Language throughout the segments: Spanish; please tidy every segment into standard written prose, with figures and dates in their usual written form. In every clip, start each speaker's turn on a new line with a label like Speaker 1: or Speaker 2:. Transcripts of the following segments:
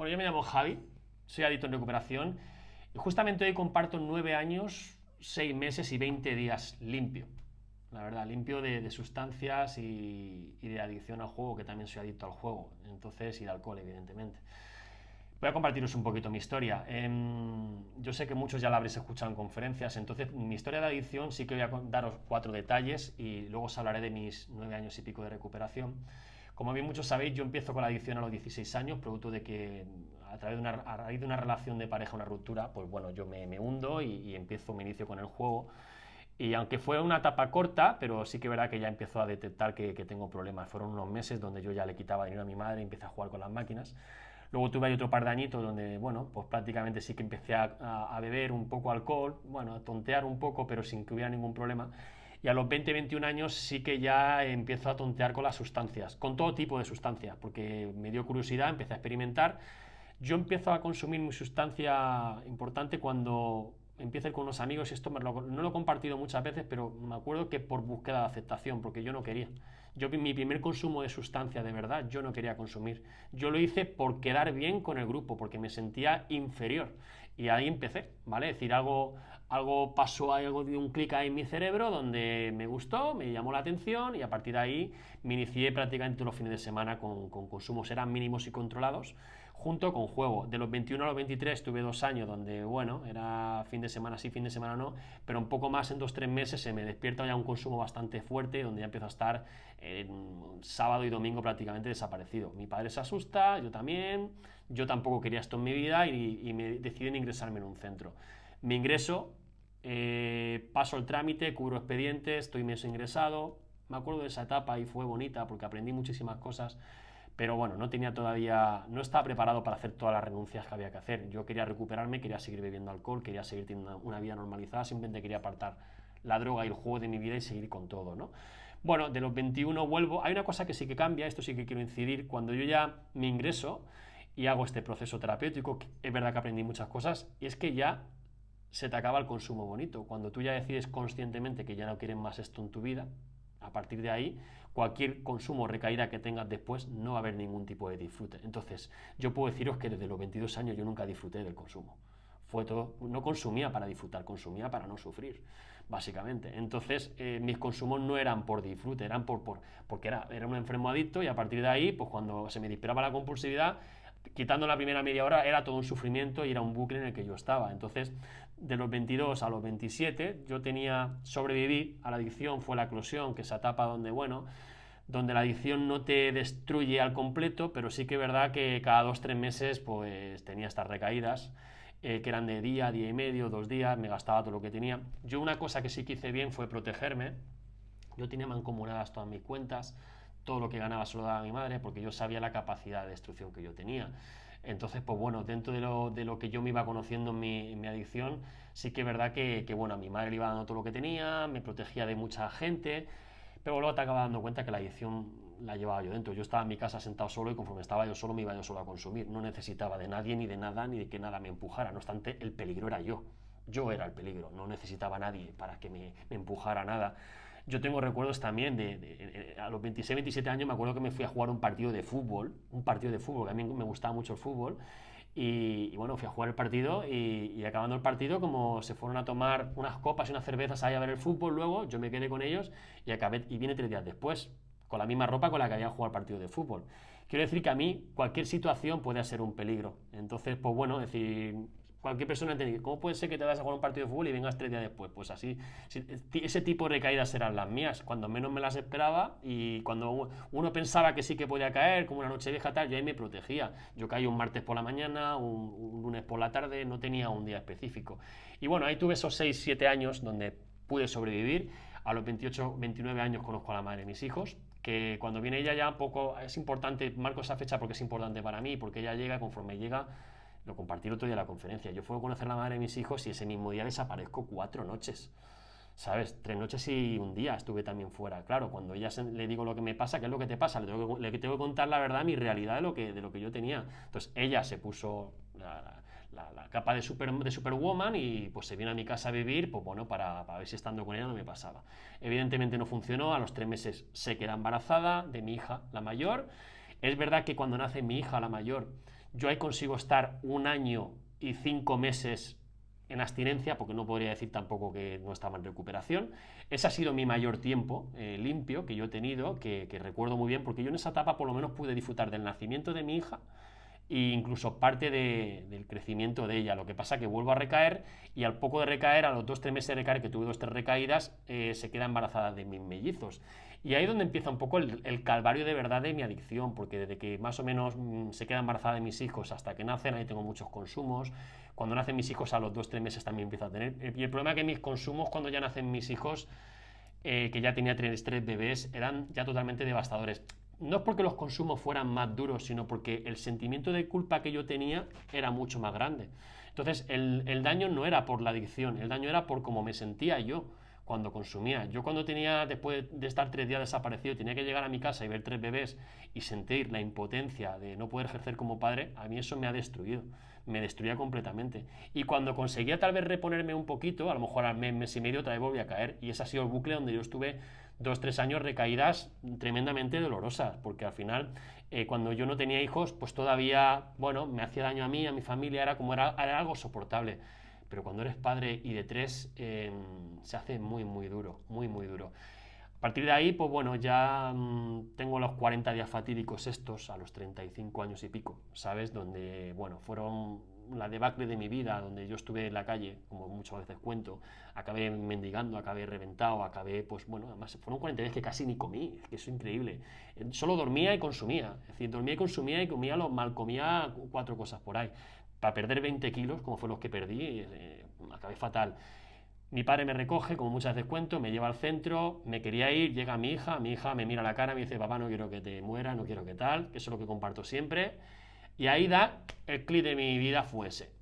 Speaker 1: Bueno, yo me llamo Javi, soy adicto en recuperación y justamente hoy comparto 9 años, 6 meses y 20 días limpio. La verdad, limpio de sustancias y de adicción al juego, que también soy adicto al juego, entonces y de alcohol, evidentemente. Voy a compartiros un poquito mi historia. Yo sé que muchos ya la habréis escuchado en conferencias, entonces mi historia de adicción sí que voy a daros 4 detalles y luego os hablaré de mis 9 años y pico de recuperación. Como bien muchos sabéis, yo empiezo con la adicción a los 16 años, producto de que a raíz de una relación de pareja, una ruptura, pues bueno, yo me hundo y empiezo, me inicio con el juego. Y aunque fue una etapa corta, pero sí que es verdad que ya empezó a detectar que tengo problemas. Fueron unos meses donde yo ya le quitaba dinero a mi madre y empecé a jugar con las máquinas. Luego tuve ahí otro par de añitos donde, bueno, pues prácticamente sí que empecé a beber un poco alcohol, bueno, a tontear un poco, pero sin que hubiera ningún problema. Y a los 20, 21 años sí que ya empiezo a tontear con las sustancias, con todo tipo de sustancias, porque me dio curiosidad, empecé a experimentar. Yo empiezo a consumir mi sustancia importante cuando empiezo a ir con unos amigos y esto no lo he compartido muchas veces, pero me acuerdo que por búsqueda de aceptación, porque yo no quería. Mi primer consumo de sustancia de verdad, yo no quería consumir. Yo lo hice por quedar bien con el grupo, porque me sentía inferior. Y ahí empecé, ¿vale? Es decir, algo pasó, algo de un clic ahí en mi cerebro donde me gustó, me llamó la atención y a partir de ahí me inicié prácticamente todos los fines de semana con consumos, eran mínimos y controlados, junto con juego. De los 21 a los 23 tuve 2 años donde, bueno, era fin de semana sí, fin de semana no, pero un poco más en 2 3 meses se me despierta ya un consumo bastante fuerte donde ya empiezo a estar sábado y domingo prácticamente desaparecido. Mi padre se asusta, yo también, yo tampoco quería esto en mi vida y me deciden ingresarme en un centro. Me ingreso, paso el trámite, cubro expedientes, estoy mes ingresado. Me acuerdo de esa etapa y fue bonita porque aprendí muchísimas cosas, pero bueno, no estaba preparado para hacer todas las renuncias que había que hacer. Yo quería recuperarme, quería seguir bebiendo alcohol, quería seguir teniendo una vida normalizada, simplemente quería apartar la droga y el juego de mi vida y seguir con todo, ¿no? Bueno, de los 21 vuelvo. Hay una cosa que sí que cambia, esto sí que quiero incidir. Cuando yo ya me ingreso y hago este proceso terapéutico, es verdad que aprendí muchas cosas, y es que ya se te acaba el consumo bonito. Cuando tú ya decides conscientemente que ya no quieres más esto en tu vida, a partir de ahí, cualquier consumo o recaída que tengas después, no va a haber ningún tipo de disfrute. Entonces, yo puedo deciros que desde los 22 años yo nunca disfruté del consumo. Fue todo, no consumía para disfrutar, consumía para no sufrir, básicamente. Entonces, mis consumos no eran por disfrute, eran porque era un enfermo adicto y a partir de ahí, pues cuando se me disparaba la compulsividad, quitando la primera media hora, era todo un sufrimiento y era un bucle en el que yo estaba. Entonces, de los 22 a los 27, yo sobreviví a la adicción, fue la eclosión, que es esa etapa donde, bueno, donde la adicción no te destruye al completo, pero sí que es verdad que cada 2 3 meses pues tenía estas recaídas, que eran de día, día y medio, 2 días, me gastaba todo lo que tenía. Yo una cosa que sí que hice bien fue protegerme. Yo tenía mancomunadas todas mis cuentas, todo lo que ganaba se lo daba a mi madre, porque yo sabía la capacidad de destrucción que yo tenía. Entonces, pues bueno, dentro de lo que yo me iba conociendo en mi adicción, sí que es verdad que, bueno, a mi madre le iba dando todo lo que tenía, me protegía de mucha gente, pero luego te acabas dando cuenta que la adicción la llevaba yo dentro. Yo estaba en mi casa sentado solo y conforme estaba yo solo me iba yo solo a consumir. No necesitaba de nadie, ni de nada, ni de que nada me empujara. No obstante, el peligro era yo. Yo era el peligro, no necesitaba a nadie para que me empujara nada. Yo tengo recuerdos también a los 26, 27 años me acuerdo que me fui a jugar un partido de fútbol, que a mí me gustaba mucho el fútbol, y bueno, fui a jugar el partido y acabando el partido, como se fueron a tomar unas copas y unas cervezas ahí a ver el fútbol, luego yo me quedé con ellos y vine 3 días después, con la misma ropa con la que había jugado el partido de fútbol. Quiero decir que a mí cualquier situación puede ser un peligro. Entonces, pues bueno, es decir, cualquier persona entiende, ¿cómo puede ser que te vayas a jugar un partido de fútbol y vengas 3 días después? Pues así, ese tipo de recaídas serán las mías, cuando menos me las esperaba y cuando uno pensaba que sí que podía caer, como una noche vieja tal, yo ahí me protegía. Yo caí un martes por la mañana, un lunes por la tarde, no tenía un día específico. Y bueno, ahí tuve esos 6 7 años donde pude sobrevivir. A los 28, 29 años conozco a la madre de mis hijos, que cuando viene ella ya un poco, es importante, marco esa fecha porque es importante para mí, porque ella llega, conforme llega, lo compartí el otro día en la conferencia, yo fui a conocer a la madre de mis hijos y ese mismo día desaparezco 4 noches. ¿Sabes? 3 noches y un día estuve también fuera. Claro, cuando ella le digo lo que me pasa, ¿qué es lo que te pasa? Le tengo que contar la verdad, mi realidad de lo que yo tenía. Entonces ella se puso la capa de Superwoman y pues se vino a mi casa a vivir, pues bueno, para ver si estando con ella no me pasaba. Evidentemente no funcionó, a los 3 meses se queda embarazada de mi hija, la mayor. Es verdad que cuando nace mi hija, la mayor, Yo ahí consigo estar 1 año y 5 meses en abstinencia, porque no podría decir tampoco que no estaba en recuperación. Ese ha sido mi mayor tiempo limpio que yo he tenido, que recuerdo muy bien, porque yo en esa etapa por lo menos pude disfrutar del nacimiento de mi hija e incluso parte del crecimiento de ella. Lo que pasa que vuelvo a recaer y al poco de recaer, a los 2 o 3 meses de recaer, que tuve 2 o 3 recaídas, se queda embarazada de mis mellizos. Y ahí es donde empieza un poco el calvario de verdad de mi adicción, porque desde que más o menos se queda embarazada de mis hijos hasta que nacen, ahí tengo muchos consumos. Cuando nacen mis hijos, a los 2 o 3 meses también empiezo a tener. Y el problema es que mis consumos, cuando ya nacen mis hijos, que ya tenía tres bebés, eran ya totalmente devastadores. No es porque los consumos fueran más duros, sino porque el sentimiento de culpa que yo tenía era mucho más grande. Entonces, el daño no era por la adicción, el daño era por cómo me sentía yo cuando consumía. Yo cuando tenía, después de estar 3 días desaparecido, tenía que llegar a mi casa y ver 3 bebés y sentir la impotencia de no poder ejercer como padre, a mí eso me ha destruido, me destruía completamente. Y cuando conseguía tal vez reponerme un poquito, a lo mejor al mes y medio otra vez volví a caer, y ese ha sido el bucle donde yo estuve 2 o 3 años recaídas tremendamente dolorosas, porque al final cuando yo no tenía hijos, pues todavía, bueno, me hacía daño a mí, a mi familia, era algo soportable. Pero cuando eres padre y de 3, se hace muy, muy duro, muy, muy duro. A partir de ahí, pues bueno, ya tengo los 40 días fatídicos estos, a los 35 años y pico, ¿sabes? Donde, bueno, fueron la debacle de mi vida, donde yo estuve en la calle, como muchas veces cuento, acabé mendigando, acabé reventado, acabé, pues bueno, además fueron 40 días que casi ni comí, es que eso es increíble. Solo dormía y consumía, es decir, dormía y comía lo mal, comía 4 cosas por ahí. Para perder 20 kilos, como fue los que perdí, acabé fatal. Mi padre me recoge, como muchas veces cuento, me lleva al centro, me quería ir, llega mi hija me mira a la cara, me dice, papá, no quiero que te mueras, no quiero que tal, que eso es lo que comparto siempre. Y ahí el clip de mi vida fue ese.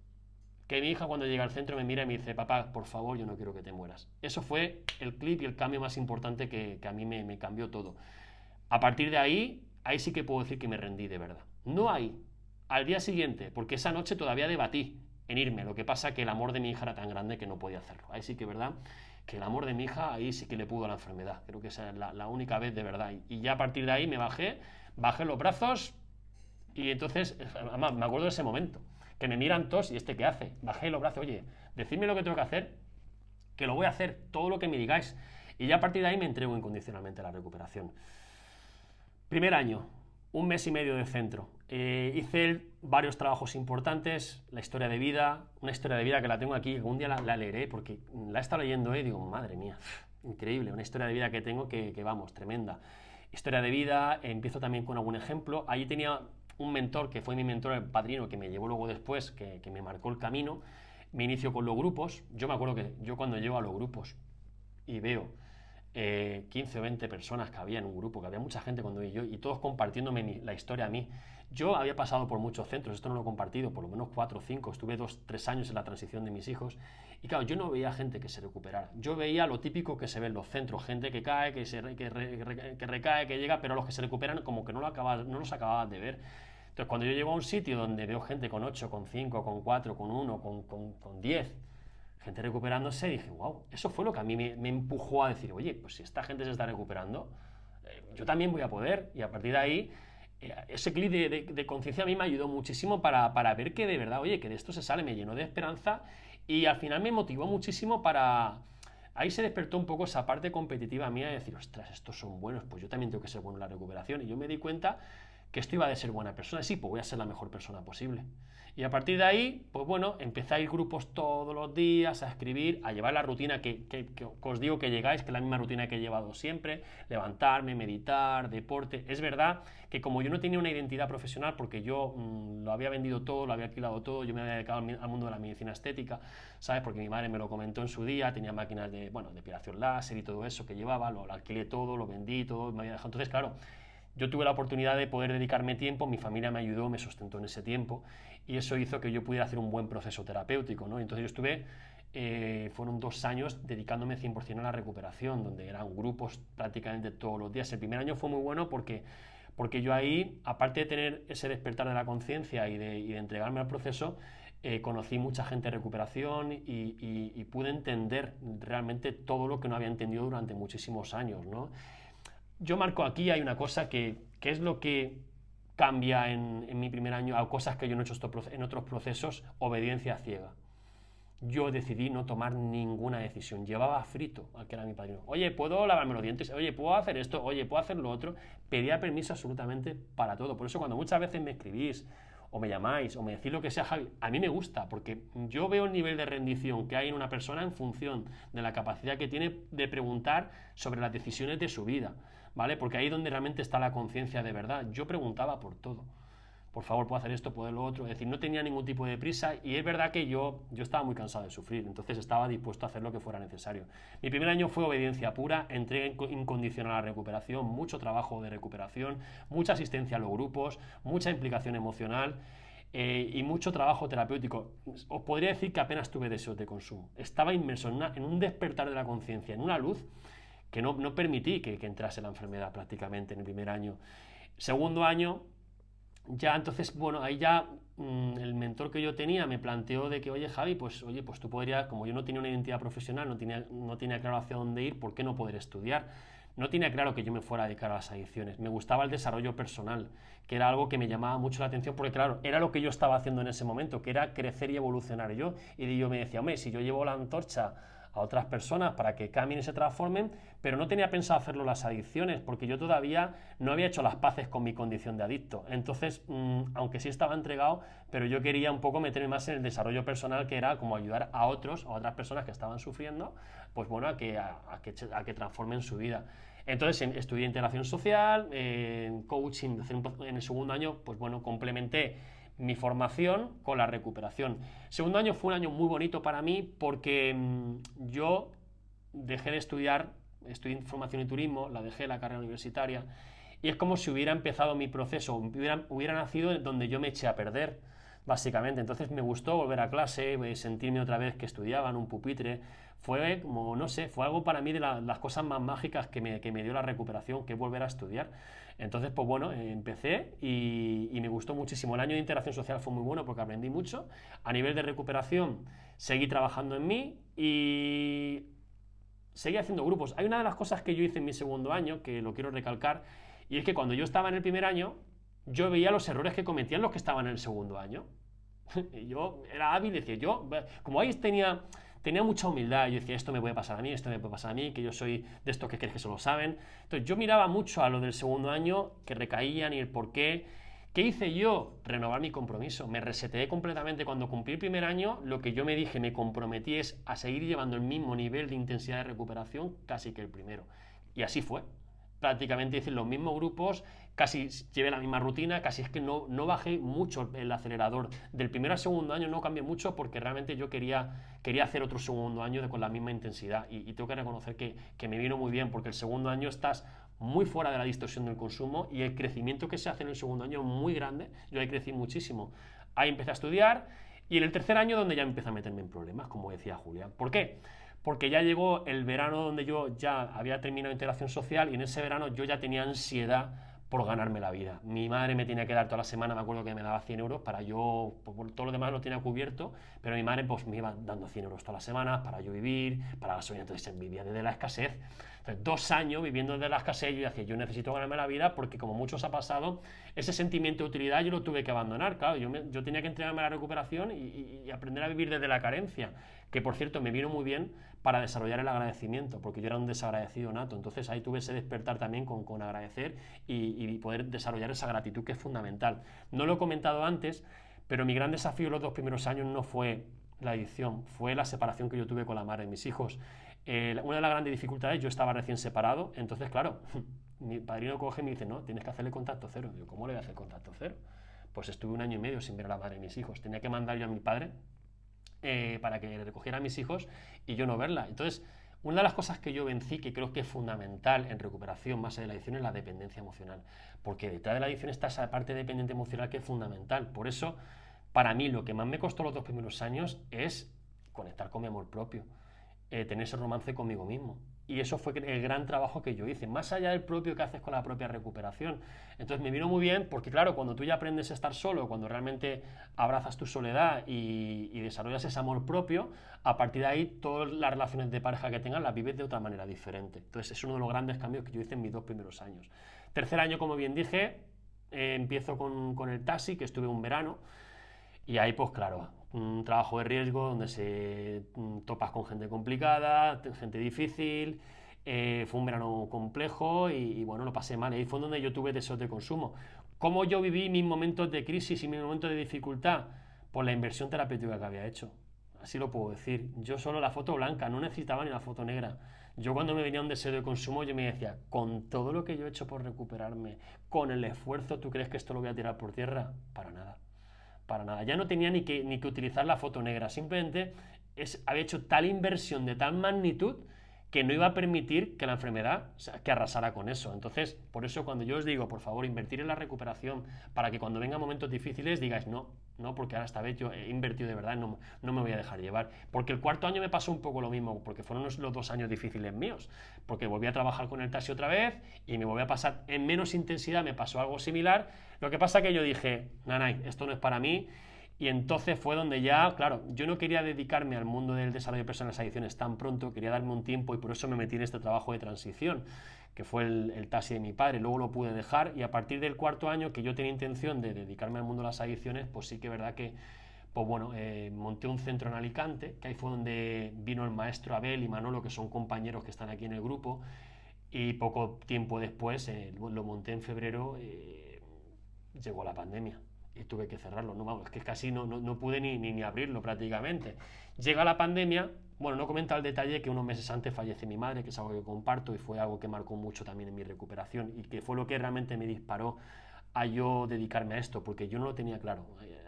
Speaker 1: Que mi hija cuando llega al centro me mira y me dice, papá, por favor, yo no quiero que te mueras. Eso fue el clip y el cambio más importante que a mí me cambió todo. A partir de ahí sí que puedo decir que me rendí de verdad. No ahí, al día siguiente, porque esa noche todavía debatí en irme. Lo que pasa que el amor de mi hija era tan grande que no podía hacerlo. Ahí sí que es verdad que el amor de mi hija, ahí sí que le pudo a la enfermedad. Creo que esa es la única vez de verdad. Y ya a partir de ahí me bajé los brazos y entonces, además, me acuerdo de ese momento, que me miran todos y ¿qué hace? Bajé los brazos, oye, decidme lo que tengo que hacer, que lo voy a hacer, todo lo que me digáis. Y ya a partir de ahí me entrego incondicionalmente a la recuperación. Primer año, 1 mes y medio de centro. Hice varios trabajos importantes, la historia de vida, una historia de vida que la tengo aquí, algún día la leeré porque la he estado leyendo y digo, madre mía, increíble, una historia de vida que tengo que vamos, tremenda. Historia de vida, empiezo también con algún ejemplo. Allí tenía un mentor que fue mi mentor, el padrino, que me llevó luego después, que me marcó el camino. Me inicio con los grupos. Yo me acuerdo que yo cuando llego a los grupos y veo 15 o 20 personas que había en un grupo, que había mucha gente cuando yo, y todos compartiéndome la historia a mí. Yo había pasado por muchos centros, esto no lo he compartido, por lo menos 4 o 5, estuve 2 o 3 años en la transición de mis hijos, y claro, yo no veía gente que se recuperara. Yo veía lo típico que se ve en los centros, gente que cae, que recae, que llega, pero los que se recuperan como que no los acababas de ver. Entonces, cuando yo llego a un sitio donde veo gente con 8, con 5, con 4, con 1, con 10, gente recuperándose, dije, wow, eso fue lo que a mí me empujó a decir, oye, pues si esta gente se está recuperando, yo también voy a poder. Y a partir de ahí, ese clic de conciencia a mí me ayudó muchísimo para ver que de verdad, oye, que de esto se sale, me llenó de esperanza y al final me motivó muchísimo para... Ahí se despertó un poco esa parte competitiva mía de decir, ostras, estos son buenos, pues yo también tengo que ser bueno en la recuperación. Y yo me di cuenta que esto iba a ser buena persona. Sí, pues voy a ser la mejor persona posible. Y a partir de ahí, pues bueno, empecé a ir grupos todos los días, a escribir, a llevar la rutina que os digo que llegáis, que es la misma rutina que he llevado siempre, levantarme, meditar, deporte. Es verdad que como yo no tenía una identidad profesional, porque yo lo había vendido todo, lo había alquilado todo, yo me había dedicado al mundo de la medicina estética, ¿sabes? Porque mi madre me lo comentó en su día, tenía máquinas de depilación láser y todo eso que llevaba, lo alquilé todo, lo vendí todo, me había dejado. Entonces, claro, yo tuve la oportunidad de poder dedicarme tiempo, mi familia me ayudó, me sustentó en ese tiempo y eso hizo que yo pudiera hacer un buen proceso terapéutico, ¿no? Entonces yo estuve, fueron 2 años dedicándome 100% a la recuperación, donde eran grupos prácticamente todos los días. El primer año fue muy bueno porque yo ahí, aparte de tener ese despertar de la conciencia y de entregarme al proceso, conocí mucha gente de recuperación y pude entender realmente todo lo que no había entendido durante muchísimos años, ¿no? Yo marco aquí, hay una cosa que es lo que cambia en mi primer año a cosas que yo no he hecho en otros procesos, obediencia ciega. Yo decidí no tomar ninguna decisión. Llevaba frito al que era mi padrino. Oye, ¿puedo lavarme los dientes? Oye, ¿puedo hacer esto? Oye, ¿puedo hacer lo otro? Pedía permiso absolutamente para todo. Por eso cuando muchas veces me escribís o me llamáis o me decís lo que sea, Javi, a mí me gusta porque yo veo el nivel de rendición que hay en una persona en función de la capacidad que tiene de preguntar sobre las decisiones de su vida, ¿vale? Porque ahí es donde realmente está la conciencia de verdad. Yo preguntaba por todo. Por favor, puedo hacer esto, puedo lo otro. Es decir, no tenía ningún tipo de prisa y es verdad que yo estaba muy cansado de sufrir, entonces estaba dispuesto a hacer lo que fuera necesario. Mi primer año fue obediencia pura, entrega incondicional a la recuperación, mucho trabajo de recuperación, mucha asistencia a los grupos, mucha implicación emocional y mucho trabajo terapéutico. Os podría decir que apenas tuve deseos de consumo. Estaba inmerso en un despertar de la conciencia, en una luz que no permití que entrase la enfermedad prácticamente en el primer año. Segundo año, ya entonces, bueno, ahí ya el mentor que yo tenía me planteó de que, oye Javi, pues tú podrías, como yo no tenía una identidad profesional, no tenía claro hacia dónde ir, ¿por qué no poder estudiar? No tenía claro que yo me fuera a dedicar a las adicciones. Me gustaba el desarrollo personal, que era algo que me llamaba mucho la atención, porque claro, era lo que yo estaba haciendo en ese momento, que era crecer y evolucionar yo. Y yo me decía, hombre, si yo llevo la antorcha a otras personas para que cambien y se transformen, pero no tenía pensado hacerlo las adicciones, porque yo todavía no había hecho las paces con mi condición de adicto. Entonces, aunque sí estaba entregado, pero yo quería un poco meterme más en el desarrollo personal, que era como ayudar a otras personas que estaban sufriendo, pues bueno, a que transformen su vida. Entonces estudié integración social, coaching, en el segundo año, pues bueno, complementé mi formación con la recuperación. Segundo año fue un año muy bonito para mí porque yo dejé de estudié formación y turismo, la dejé la carrera universitaria y es como si hubiera empezado mi proceso, hubiera nacido donde yo me eché a perder, básicamente. Entonces me gustó volver a clase, sentirme otra vez que estudiaba en un pupitre. Fue como, no sé, fue algo para mí de las cosas más mágicas que me dio la recuperación, que es volver a estudiar. Entonces, pues bueno, empecé y me gustó muchísimo. El año de integración social fue muy bueno porque aprendí mucho. A nivel de recuperación, seguí trabajando en mí y seguí haciendo grupos. Hay una de las cosas que yo hice en mi segundo año, que lo quiero recalcar, y es que cuando yo estaba en el primer año, yo veía los errores que cometían los que estaban en el segundo año. Y yo era hábil, decía, como ahí tenía mucha humildad, yo decía, esto me puede pasar a mí, esto me puede pasar a mí, que yo soy de estos que crees que solo saben. Entonces yo miraba mucho a lo del segundo año, que recaían y el por qué. ¿Qué hice yo? Renovar mi compromiso. Me reseteé completamente. Cuando cumplí el primer año, lo que yo me dije, me comprometí es a seguir llevando el mismo nivel de intensidad de recuperación casi que el primero. Y así fue. Prácticamente hice los mismos grupos, casi llevé la misma rutina, casi es que no bajé mucho el acelerador. Del primer al segundo año no cambié mucho porque realmente yo quería hacer otro segundo año con la misma intensidad y tengo que reconocer que me vino muy bien porque el segundo año estás muy fuera de la distorsión del consumo y el crecimiento que se hace en el segundo año es muy grande. Yo ahí crecí muchísimo. Ahí empecé a estudiar y en el tercer año donde ya empecé a meterme en problemas, como decía Julián. ¿Por qué? Porque ya llegó el verano donde yo ya había terminado integración social y en ese verano yo ya tenía ansiedad por ganarme la vida. Mi madre me tenía que dar toda la semana, me acuerdo que me daba 100 euros para yo, pues, todo lo demás lo tenía cubierto, pero mi madre pues me iba dando 100 euros todas las semanas para yo vivir, para la gasolina, entonces vivía desde la escasez. Entonces, 2 años viviendo desde la escasez, yo decía, yo necesito ganarme la vida porque como muchos ha pasado, ese sentimiento de utilidad yo lo tuve que abandonar, claro, yo tenía que entregarme a la recuperación y aprender a vivir desde la carencia, que por cierto me vino muy bien para desarrollar el agradecimiento, porque yo era un desagradecido nato, entonces ahí tuve ese despertar también con agradecer y poder desarrollar esa gratitud que es fundamental. No lo he comentado antes, pero mi gran desafío en los 2 primeros años no fue la adicción, fue la separación que yo tuve con la madre de mis hijos. Una de las grandes dificultades, yo estaba recién separado, entonces claro, mi padrino coge y me dice, no, tienes que hacerle contacto cero. Digo, ¿cómo le voy a hacer contacto cero? Pues estuve 1 año y medio sin ver a la madre de mis hijos, tenía que mandar yo a mi padre para que recogiera a mis hijos y yo no verla. Entonces, una de las cosas que yo vencí, que creo que es fundamental en recuperación más allá de la adicción, es la dependencia emocional, porque detrás de la adicción está esa parte dependiente emocional que es fundamental. Por eso, para mí, lo que más me costó los 2 primeros años es conectar con mi amor propio, tener ese romance conmigo mismo. Y eso fue el gran trabajo que yo hice, más allá del propio que haces con la propia recuperación. Entonces me vino muy bien porque, claro, cuando tú ya aprendes a estar solo, cuando realmente abrazas tu soledad y desarrollas ese amor propio, a partir de ahí todas las relaciones de pareja que tengas las vives de otra manera diferente. Entonces es uno de los grandes cambios que yo hice en mis 2 primeros años. Tercer año, como bien dije, empiezo con el taxi, que estuve un verano, y ahí pues claro, un trabajo de riesgo donde se topas con gente complicada, gente difícil, fue un verano complejo y bueno, lo pasé mal. Ahí fue donde yo tuve deseos de consumo. ¿Cómo yo viví mis momentos de crisis y mis momentos de dificultad? Por la inversión terapéutica que había hecho. Así lo puedo decir. Yo solo la foto blanca, no necesitaba ni la foto negra. Yo cuando me venía un deseo de consumo, yo me decía, con todo lo que yo he hecho por recuperarme, con el esfuerzo, ¿tú crees que esto lo voy a tirar por tierra? Para nada. Para nada. Ya no tenía ni que utilizar la foto negra. Simplemente había hecho tal inversión de tal magnitud que no iba a permitir que la enfermedad, o sea, que arrasara con eso. Entonces, por eso cuando yo os digo, por favor, invertir en la recuperación para que cuando vengan momentos difíciles digáis, no, no, porque ahora esta vez yo he invertido de verdad, no me voy a dejar llevar. Porque el cuarto año me pasó un poco lo mismo, porque fueron los 2 años difíciles míos, porque volví a trabajar con el taxi otra vez y me volví a pasar en menos intensidad, me pasó algo similar. Lo que pasa que yo dije, nanay, esto no es para mí. Y entonces fue donde ya, claro, yo no quería dedicarme al mundo del desarrollo personal de las adicciones tan pronto, quería darme un tiempo y por eso me metí en este trabajo de transición, que fue el taxi de mi padre. Luego lo pude dejar y a partir del cuarto año que yo tenía intención de dedicarme al mundo de las adicciones, pues sí que es verdad que, pues bueno, monté un centro en Alicante, que ahí fue donde vino el maestro Abel y Manolo, que son compañeros que están aquí en el grupo, y poco tiempo después, lo monté en febrero, llegó la pandemia y tuve que cerrarlo. No, vamos, es que casi no pude ni abrirlo prácticamente. Llega la pandemia, bueno, no comenta el detalle que unos meses antes fallece mi madre, que es algo que comparto y fue algo que marcó mucho también en mi recuperación y que fue lo que realmente me disparó a yo dedicarme a esto, porque yo no lo tenía claro.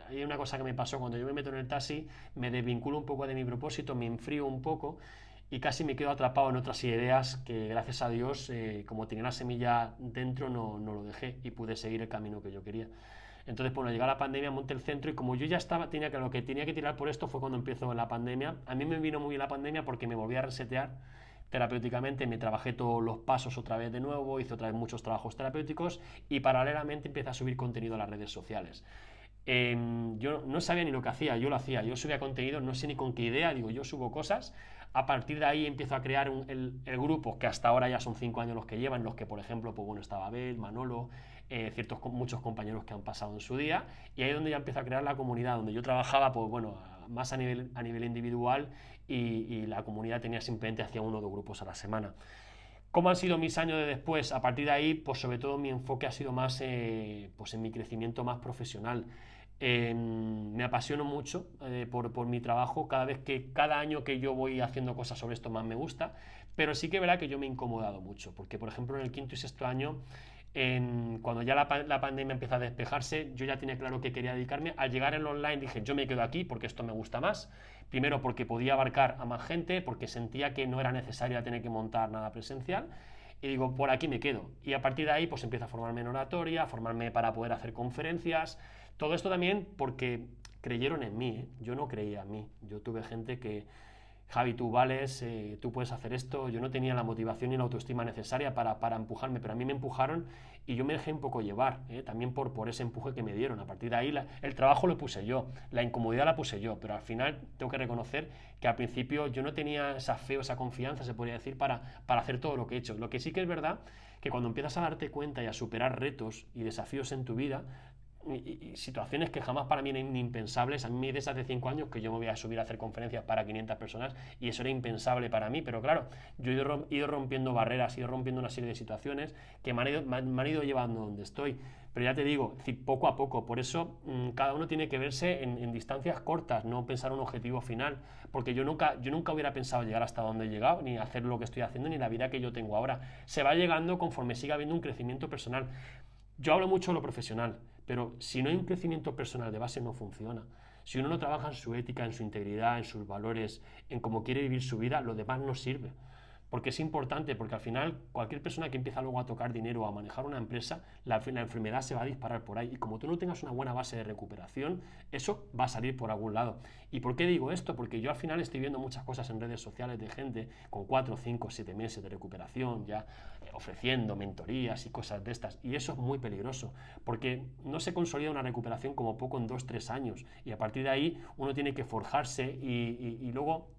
Speaker 1: Hay una cosa que me pasó cuando yo me meto en el taxi, me desvinculo un poco de mi propósito, me enfrío un poco y casi me quedo atrapado en otras ideas que gracias a Dios, como tenía la semilla dentro, no lo dejé y pude seguir el camino que yo quería. Entonces, bueno, llega la pandemia, monté el centro y como yo ya tenía que lo que tenía que tirar por esto fue cuando empezó la pandemia. A mí me vino muy bien la pandemia porque me volví a resetear terapéuticamente, me trabajé todos los pasos otra vez de nuevo, hice otra vez muchos trabajos terapéuticos y paralelamente empecé a subir contenido a las redes sociales. Yo no sabía ni lo que hacía, yo lo hacía, yo subía contenido, no sé ni con qué idea, digo, yo subo cosas, a partir de ahí empiezo a crear el grupo, que hasta ahora ya son 5 años los que llevan, los que por ejemplo, pues bueno, estaba Abel, Manolo, muchos compañeros que han pasado en su día, y ahí es donde ya empiezo a crear la comunidad, donde yo trabajaba, pues bueno, más a nivel individual y la comunidad tenía simplemente hacia 1 o 2 grupos a la semana. ¿Cómo han sido mis años de después? A partir de ahí, pues sobre todo mi enfoque ha sido más pues en mi crecimiento más profesional. Me apasiono mucho por mi trabajo, cada año que yo voy haciendo cosas sobre esto más me gusta, pero sí que es verdad que yo me he incomodado mucho, porque por ejemplo en el quinto y sexto año, cuando ya la pandemia empieza a despejarse, yo ya tenía claro que quería dedicarme. Al llegar en online dije, yo me quedo aquí porque esto me gusta más. Primero porque podía abarcar a más gente, porque sentía que no era necesario tener que montar nada presencial. Y digo, por aquí me quedo. Y a partir de ahí pues empiezo a formarme en oratoria, a formarme para poder hacer conferencias. Todo esto también porque creyeron en mí, ¿eh? Yo no creía en mí. Yo tuve gente que, Javi, tú vales, tú puedes hacer esto. Yo no tenía la motivación ni la autoestima necesaria para empujarme, pero a mí me empujaron y yo me dejé un poco llevar, también por ese empuje que me dieron. A partir de ahí el trabajo lo puse yo, la incomodidad la puse yo, pero al final tengo que reconocer que al principio yo no tenía esa fe o esa confianza, se podría decir, para hacer todo lo que he hecho. Lo que sí que es verdad que cuando empiezas a darte cuenta y a superar retos y desafíos en tu vida, y situaciones que jamás para mí eran impensables. A mí desde hace 5 años que yo me voy a subir a hacer conferencias para 500 personas y eso era impensable para mí, pero claro, yo he ido rompiendo barreras, he ido rompiendo una serie de situaciones que me han ido llevando donde estoy, pero ya te digo, poco a poco. Por eso cada uno tiene que verse en distancias cortas, no pensar un objetivo final, porque yo nunca hubiera pensado llegar hasta donde he llegado, ni hacer lo que estoy haciendo, ni la vida que yo tengo ahora. Se va llegando conforme siga habiendo un crecimiento personal. Yo hablo mucho de lo profesional, pero si no hay un crecimiento personal de base no funciona. Si uno no trabaja en su ética, en su integridad, en sus valores, en cómo quiere vivir su vida, lo demás no sirve. Porque es importante, porque al final cualquier persona que empieza luego a tocar dinero o a manejar una empresa, la enfermedad se va a disparar por ahí. Y como tú no tengas una buena base de recuperación, eso va a salir por algún lado. ¿Y por qué digo esto? Porque yo al final estoy viendo muchas cosas en redes sociales de gente con 4, 5, 7 meses de recuperación, ya ofreciendo mentorías y cosas de estas. Y eso es muy peligroso, porque no se consolida una recuperación como poco en 2, 3 años. Y a partir de ahí uno tiene que forjarse y luego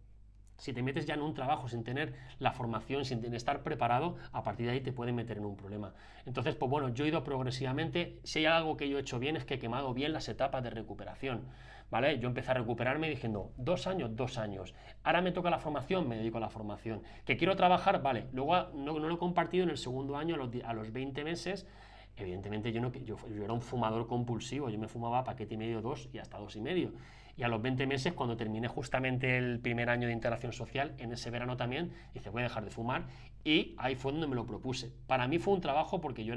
Speaker 1: Si te metes ya en un trabajo sin tener la formación, sin estar preparado, a partir de ahí te puede meter en un problema. Entonces, pues bueno, yo he ido progresivamente. Si hay algo que yo he hecho bien es que he quemado bien las etapas de recuperación, ¿vale? Yo empecé a recuperarme diciendo, 2 años, 2 años. Ahora me toca la formación, me dedico a la formación. ¿Que quiero trabajar? Vale. Luego no lo he compartido en el segundo año, a los 20 meses. Evidentemente yo era un fumador compulsivo, yo me fumaba paquete y medio, 2 y hasta 2 y medio. Y a los 20 meses, cuando terminé justamente el primer año de integración social, en ese verano también, dice, voy a dejar de fumar, y ahí fue donde me lo propuse. Para mí fue un trabajo porque yo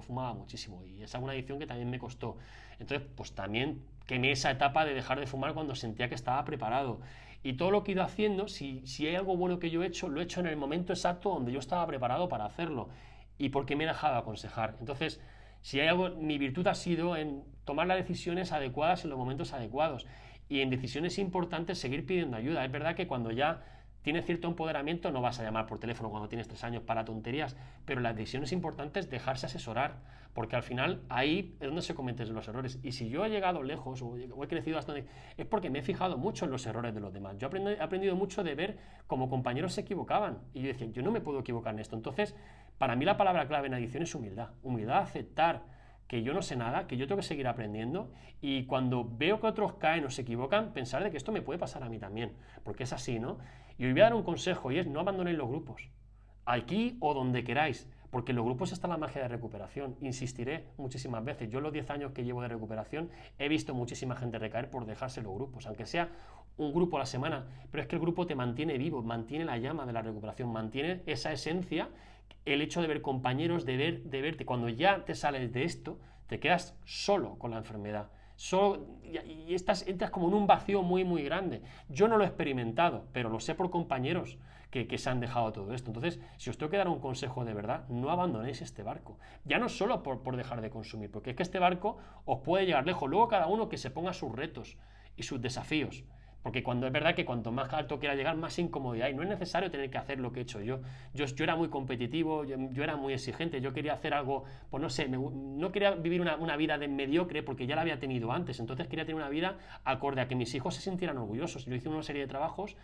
Speaker 1: fumaba muchísimo, y esa es una adicción que también me costó. Entonces, pues también quemé esa etapa de dejar de fumar cuando sentía que estaba preparado. Y todo lo que he ido haciendo, si hay algo bueno que yo he hecho, lo he hecho en el momento exacto donde yo estaba preparado para hacerlo, y porque me he dejado aconsejar. Entonces, si hay algo, mi virtud ha sido en tomar las decisiones adecuadas en los momentos adecuados, y en decisiones importantes seguir pidiendo ayuda. Es verdad que cuando ya tienes cierto empoderamiento no vas a llamar por teléfono cuando tienes 3 años para tonterías, pero las decisiones importantes dejarse asesorar, porque al final ahí es donde se cometen los errores. Y si yo he llegado lejos o he crecido bastante, es porque me he fijado mucho en los errores de los demás. Yo he aprendido mucho de ver cómo compañeros se equivocaban, y yo decía, yo no me puedo equivocar en esto. Entonces, para mí la palabra clave en adicción es humildad. Humildad, aceptar que yo no sé nada, que yo tengo que seguir aprendiendo, y cuando veo que otros caen o se equivocan, pensar de que esto me puede pasar a mí también, porque es así, ¿no? Y hoy voy a dar un consejo, y es: no abandonéis los grupos, aquí o donde queráis, porque en los grupos está la magia de recuperación. Insistiré muchísimas veces, yo en los 10 años que llevo de recuperación he visto muchísima gente recaer por dejarse los grupos, aunque sea un grupo a la semana, pero es que el grupo te mantiene vivo, mantiene la llama de la recuperación, mantiene esa esencia. El hecho de ver compañeros, de verte, cuando ya te sales de esto, te quedas solo con la enfermedad, solo, y entras como en un vacío muy muy grande. Yo no lo he experimentado, pero lo sé por compañeros que se han dejado todo esto. Entonces, si os tengo que dar un consejo de verdad, no abandonéis este barco, ya no solo por dejar de consumir, porque es que este barco os puede llegar lejos. Luego cada uno que se ponga sus retos y sus desafíos, porque cuando es verdad que cuanto más alto quiera llegar, más incomodidad hay. No es necesario tener que hacer lo que he hecho yo. Yo era muy competitivo, yo era muy exigente, yo quería hacer algo, pues no sé, no quería vivir una vida de mediocre porque ya la había tenido antes. Entonces quería tener una vida acorde a que mis hijos se sintieran orgullosos. Yo hice una serie de trabajos,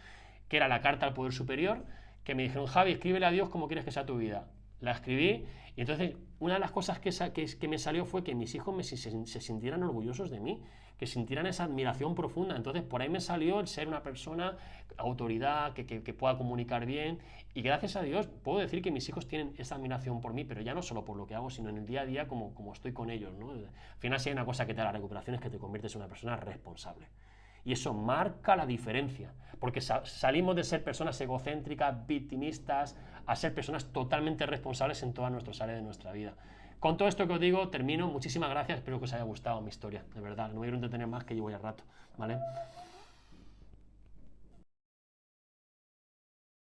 Speaker 1: que era la carta al poder superior, que me dijeron, Javi, escríbele a Dios cómo quieres que sea tu vida. La escribí, y entonces una de las cosas que me salió fue que mis hijos se sintieran orgullosos de mí, que sintieran esa admiración profunda. Entonces por ahí me salió el ser una persona, autoridad, que pueda comunicar bien, y gracias a Dios puedo decir que mis hijos tienen esa admiración por mí, pero ya no solo por lo que hago, sino en el día a día como estoy con ellos, ¿no? Al final, si hay una cosa que te da la recuperación, es que te conviertes en una persona responsable. Y eso marca la diferencia, porque salimos de ser personas egocéntricas, victimistas, a ser personas totalmente responsables en todas nuestras áreas de nuestra vida. Con todo esto que os digo, termino. Muchísimas gracias, espero que os haya gustado mi historia, de verdad. No me quiero entretener más, que llevo ya rato, ¿vale?